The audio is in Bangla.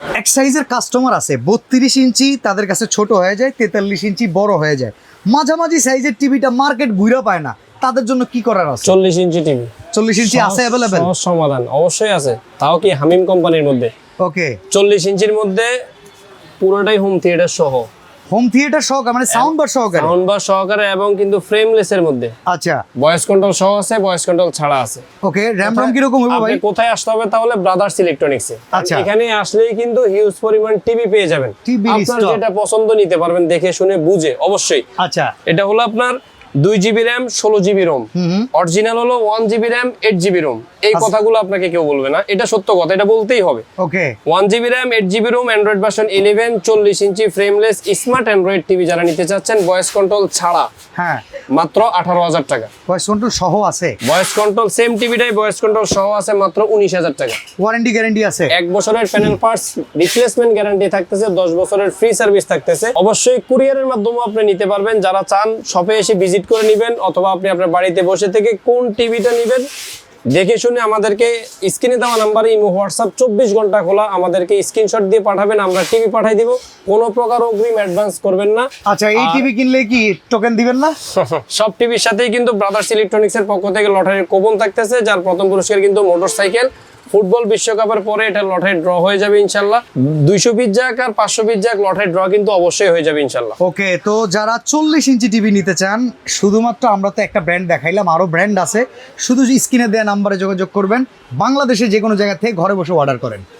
এক সাইজের কাস্টমার আছে 32 ইঞ্চি তাদের কাছে ছোট হয়ে যায়, 43 ইঞ্চি বড় হয়ে যায়, মাঝামাঝি সাইজের টিভিটা মার্কেট ঘুরে পায় না, তাদের জন্য কি করার আছে? 40 ইঞ্চি টিভি 40 ইঞ্চি আছে অ্যাভেলেবেল? সমাধান অবশ্যই আছে, তাও কি হামিম কোম্পানির মধ্যে। ওকে, 40 ইঞ্চির মধ্যে পুরোটাই হোম থিয়েটার সহ, হোম থিয়েটার সহকারে মানে সাউন্ড বার সহকারে? সাউন্ড বার সহকারে এবং কিন্তু ফ্রেমলেস এর মধ্যে। আচ্ছা, ভয়েস কন্ট্রোল সহ আছে, ভয়েস কন্ট্রোল ছাড়া আছে। ওকে, র‍্যাম রম কি রকম হবে ভাই? আপনি কোথায় আসতে হবে তাহলে ব্রাদার্স ইলেকট্রনিক্সে। আচ্ছা, এখানে আসলেই কিন্তু হিউজ পরিমাণ টিভি পেয়ে যাবেন, আপনার যেটা পছন্দ নিতে পারবেন দেখে শুনে বুঝে অবশ্যই। আচ্ছা, এটা হলো আপনার 2 GB RAM 16 GB ROM, original হলো 1 জিবি র্যাম 8 জিবি রোম। এই কথাগুলো আপনাকে কেউ বলবে না, এটা সত্য কথা, এটা বলতেই হবে। ওকে, 1 GB RAM 8 GB ROM, Android version 11, 40 ইঞ্চি ফ্রেমলেস স্মার্ট অ্যান্ড্রয়েড টিভি যারা নিতে চাচ্ছেন ভয়েস কন্ট্রোল ছাড়া, হ্যাঁ, মাত্র 18,000 টাকা। ভয়েস কন্ট্রোল সহ আছে? ভয়েস কন্ট্রোল সেম টিভিটাই ভয়েস কন্ট্রোল সহ আছে মাত্র 19,000 টাকা। ওয়ারেন্টি গ্যারান্টি আছে? 1 বছরের প্যানেল পার্টস রিপ্লেসমেন্ট গ্যারান্টি থাকতেছে, 10 বছরের ফ্রি সার্ভিস থাকতেছে। অবশ্যই কুরিয়ারের মাধ্যমে আপনি নিতে পারবেন, যারা চান শপে এসে ভিজিট করে নেবেন, অথবা আপনি আপনার বাড়িতে বসে থেকে কোন টিভিটা নেবেন দেখে শুনে আমাদেরকে স্ক্রিনে দেওয়া নাম্বারে ইমো হোয়াটসঅ্যাপ 24 ঘন্টা খোলা, আমাদেরকে স্ক্রিনশট দিয়ে পাঠাবেন, আমরা টিভি পাঠাই দিব, কোনো প্রকার অগ্রিম অ্যাডভান্স করবেন না। আচ্ছা, এই টিভি কিনলে কি টোকেন দিবেন না? সব টিভির সাথেই কিন্তু ব্রাদার্স ইলেকট্রনিক্সের পক্ষ থেকে লটারির কুপন থাকতেছে, যার প্রথম পুরস্কার কিন্তু মোটরসাইকেল। ফুটবল বিশ্বকাপের পরে এটা লটারি ড্র হয়ে যাবে ইনশাল্লাহ। 220 যাক আর 520 যাক লটারি ড্র কিন্তু অবশ্যই হয়ে যাবে ইনশাল্লাহ। ওকে, তো যারা 40 ইঞ্চি টিভি নিতে চান, শুধুমাত্র আমরা তো একটা ব্র্যান্ড দেখাইলাম, আরো ব্র্যান্ড আছে, শুধু স্ক্রিনে দেওয়া নাম্বারে যোগাযোগ করবেন, বাংলাদেশে যে কোনো জায়গা থেকে ঘরে বসে অর্ডার করেন।